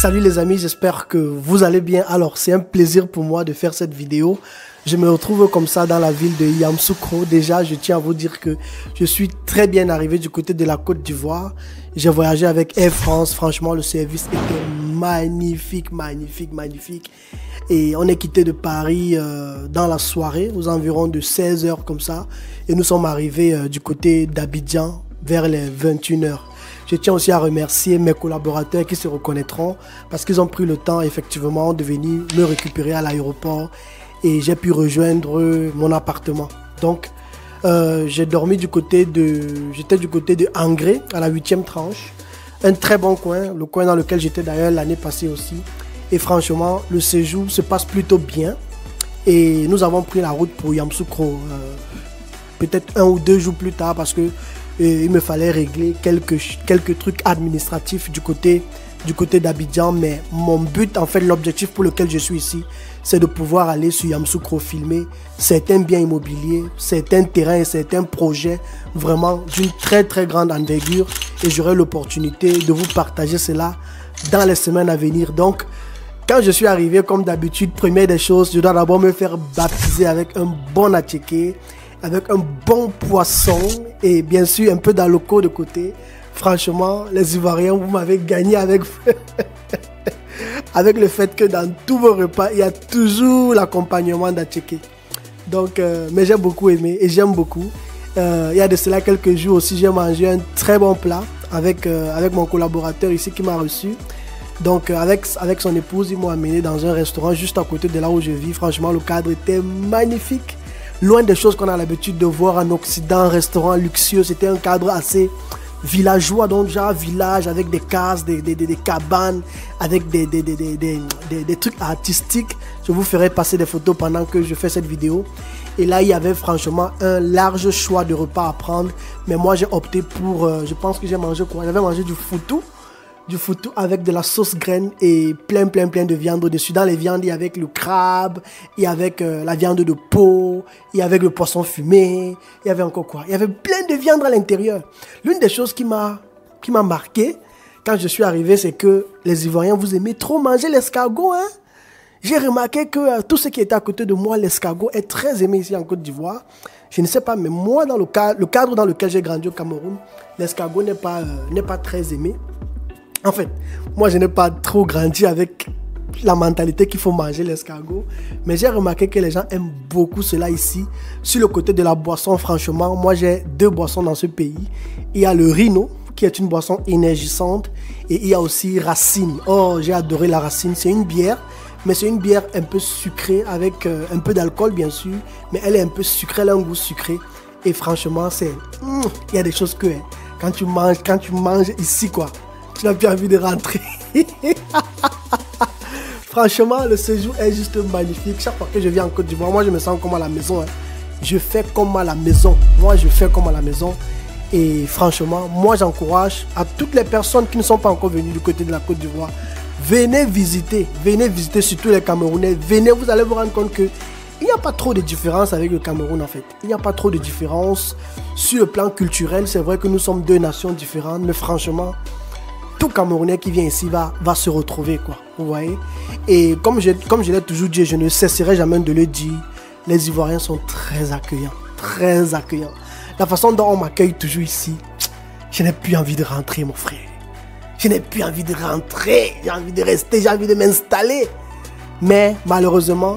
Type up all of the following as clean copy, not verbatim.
Salut les amis, j'espère que vous allez bien. Alors, c'est un plaisir pour moi de faire cette vidéo. Je me retrouve comme ça dans la ville de Yamoussoukro. Déjà, je tiens à vous dire que je suis très bien arrivé du côté de la Côte d'Ivoire. J'ai voyagé avec Air France. Franchement, le service était magnifique, magnifique, magnifique. Et on est quitté de Paris dans la soirée, aux environs de 16 h comme ça. Et nous sommes arrivés du côté d'Abidjan vers les 21 h. Je tiens aussi à remercier mes collaborateurs qui se reconnaîtront parce qu'ils ont pris le temps effectivement de venir me récupérer à l'aéroport et j'ai pu rejoindre mon appartement. Donc, j'ai dormi j'étais du côté de Angré à la 8e tranche. Un très bon coin, le coin dans lequel j'étais d'ailleurs l'année passée aussi. Et franchement, le séjour se passe plutôt bien. Et nous avons pris la route pour Yamoussoukro peut-être 1 ou 2 jours plus tard parce que il me fallait régler quelques trucs administratifs du côté d'Abidjan. Mais mon but, en fait, l'objectif pour lequel je suis ici, c'est de pouvoir aller sur Yamoussoukro filmer certains biens immobiliers, certains terrains et certains projets vraiment d'une très très grande envergure. Et j'aurai l'opportunité de vous partager cela dans les semaines à venir. Donc, quand je suis arrivé, comme d'habitude, première des choses, je dois d'abord me faire baptiser avec un bon attiqué, avec un bon poisson et bien sûr un peu d'aloko de côté. Franchement, les Ivoiriens, vous m'avez gagné avec avec le fait que dans tous vos repas, il y a toujours l'accompagnement d'attiqué. Donc, mais j'ai beaucoup aimé et j'aime beaucoup. Il y a de cela quelques jours aussi, j'ai mangé un très bon plat avec mon collaborateur ici qui m'a reçu. Donc, avec son épouse, ils m'ont amené dans un restaurant juste à côté de là où je vis. Franchement, le cadre était magnifique. Loin des choses qu'on a l'habitude de voir en Occident, un restaurant luxueux. C'était un cadre assez villageois, donc genre village avec des cases, des cabanes, avec des trucs artistiques. Je vous ferai passer des photos pendant que je fais cette vidéo. Et là, il y avait franchement un large choix de repas à prendre. Mais moi, j'ai opté pour, je pense que j'ai mangé quoi? J'avais mangé du foutou avec de la sauce graine et plein de viande dessus. Dans les viandes, il y avait le crabe, il y avait la viande de peau, il y avait le poisson fumé, il y avait encore quoi? Il y avait plein de viande à l'intérieur. L'une des choses qui m'a marqué quand je suis arrivé, c'est que les Ivoiriens, vous aimez trop manger l'escargot, hein? J'ai remarqué que tout ce qui était à côté de moi, l'escargot est très aimé ici en Côte d'Ivoire. Je ne sais pas, mais moi, dans le cadre dans lequel j'ai grandi au Cameroun, l'escargot n'est pas très aimé. En fait, moi, je n'ai pas trop grandi avec la mentalité qu'il faut manger l'escargot. Mais j'ai remarqué que les gens aiment beaucoup cela ici. Sur le côté de la boisson, franchement, moi, j'ai 2 boissons dans ce pays. Il y a le Rhino, qui est une boisson énergisante. Et il y a aussi Racine. Oh, j'ai adoré la Racine. C'est une bière, mais c'est une bière un peu sucrée, avec un peu d'alcool, bien sûr. Mais elle est un peu sucrée, elle a un goût sucré. Et franchement, il y a des choses que, quand tu manges ici, quoi, tu n'as plus envie de rentrer. Franchement, le séjour est juste magnifique. Chaque fois que je viens en Côte d'Ivoire, moi je me sens comme à la maison. Hein. Je fais comme à la maison. Moi je fais comme à la maison. Et franchement, moi j'encourage à toutes les personnes qui ne sont pas encore venues du côté de la Côte d'Ivoire. Venez visiter surtout les Camerounais. Venez, vous allez vous rendre compte que il n'y a pas trop de différence avec le Cameroun en fait. Il n'y a pas trop de différence. Sur le plan culturel, c'est vrai que nous sommes 2 nations différentes. Mais franchement, tout Camerounais qui vient ici va se retrouver, quoi. Vous voyez? Et comme je l'ai toujours dit, je ne cesserai jamais de le dire, les Ivoiriens sont très accueillants. Très accueillants. La façon dont on m'accueille toujours ici, je n'ai plus envie de rentrer, mon frère. Je n'ai plus envie de rentrer. J'ai envie de rester, j'ai envie de m'installer. Mais malheureusement,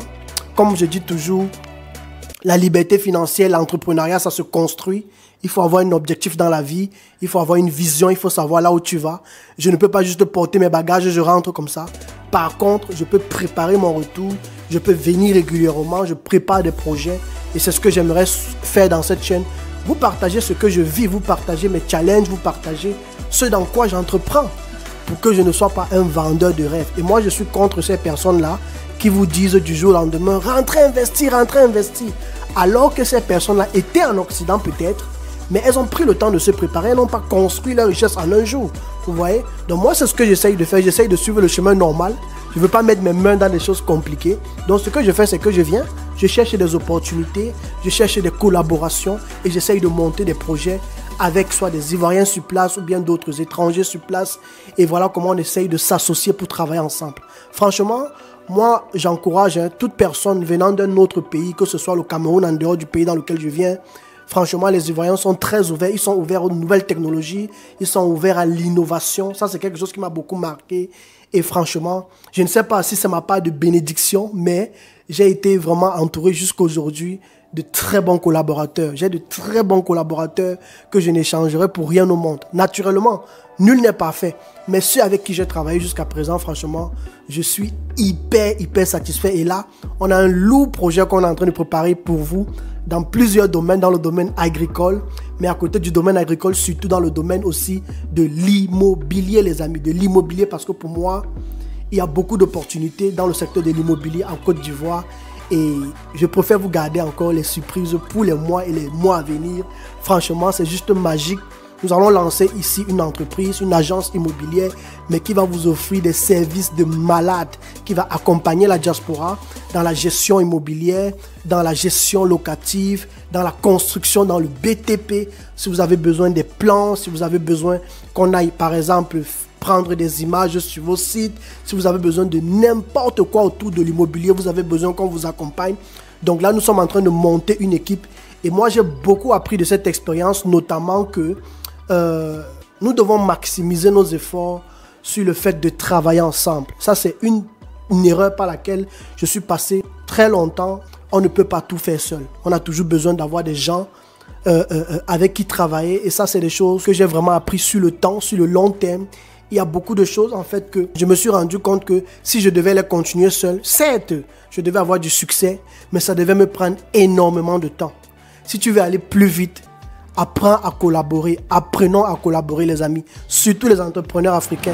comme je dis toujours, la liberté financière, l'entrepreneuriat, ça se construit. Il faut avoir un objectif dans la vie. Il faut avoir une vision. Il faut savoir là où tu vas. Je ne peux pas juste porter mes bagages et je rentre comme ça. Par contre, je peux préparer mon retour. Je peux venir régulièrement. Je prépare des projets. Et c'est ce que j'aimerais faire dans cette chaîne. Vous partagez ce que je vis. Vous partagez mes challenges. Vous partagez ce dans quoi j'entreprends. Pour que je ne sois pas un vendeur de rêves. Et moi, je suis contre ces personnes-là qui vous disent du jour au lendemain, rentrez investir, rentrez investir. Alors que ces personnes-là étaient en Occident peut-être, mais elles ont pris le temps de se préparer, elles n'ont pas construit leur richesse en un jour. Vous voyez? Donc moi, c'est ce que j'essaye de faire. J'essaye de suivre le chemin normal. Je ne veux pas mettre mes mains dans des choses compliquées. Donc ce que je fais, c'est que je viens, je cherche des opportunités, je cherche des collaborations et j'essaye de monter des projets avec soit des Ivoiriens sur place ou bien d'autres étrangers sur place. Et voilà comment on essaye de s'associer pour travailler ensemble. Franchement, moi, j'encourage toute personne venant d'un autre pays, que ce soit le Cameroun, en dehors du pays dans lequel je viens. Franchement, les Ivoiriens sont très ouverts. Ils sont ouverts aux nouvelles technologies. Ils sont ouverts à l'innovation. Ça, c'est quelque chose qui m'a beaucoup marqué. Et franchement, je ne sais pas si c'est ma part de bénédiction, mais j'ai été vraiment entouré jusqu'à aujourd'hui de très bons collaborateurs. J'ai de très bons collaborateurs que je n'échangerai pour rien au monde. Naturellement, nul n'est parfait. Mais ceux avec qui j'ai travaillé jusqu'à présent, franchement, je suis hyper satisfait. Et là, on a un lourd projet qu'on est en train de préparer pour vous dans plusieurs domaines, dans le domaine agricole, mais à côté du domaine agricole, surtout dans le domaine aussi de l'immobilier, les amis, de l'immobilier, parce que pour moi, il y a beaucoup d'opportunités dans le secteur de l'immobilier en Côte d'Ivoire et je préfère vous garder encore les surprises pour les mois et les mois à venir. Franchement, c'est juste magique. Nous allons lancer ici une entreprise, une agence immobilière, mais qui va vous offrir des services de malade, qui va accompagner la diaspora dans la gestion immobilière, dans la gestion locative, dans la construction, dans le BTP. Si vous avez besoin des plans, si vous avez besoin qu'on aille par exemple prendre des images sur vos sites, si vous avez besoin de n'importe quoi autour de l'immobilier, vous avez besoin qu'on vous accompagne. Donc là, nous sommes en train de monter une équipe et moi, j'ai beaucoup appris de cette expérience, notamment que nous devons maximiser nos efforts sur le fait de travailler ensemble. Ça, c'est une erreur par laquelle je suis passé très longtemps. On ne peut pas tout faire seul. On a toujours besoin d'avoir des gens avec qui travailler. Et ça, c'est des choses que j'ai vraiment appris sur le temps, sur le long terme. Il y a beaucoup de choses, en fait, que je me suis rendu compte que si je devais les continuer seul, certes, je devais avoir du succès, mais ça devait me prendre énormément de temps. Si tu veux aller plus vite, apprends à collaborer. Apprenons à collaborer, les amis. Surtout les entrepreneurs africains.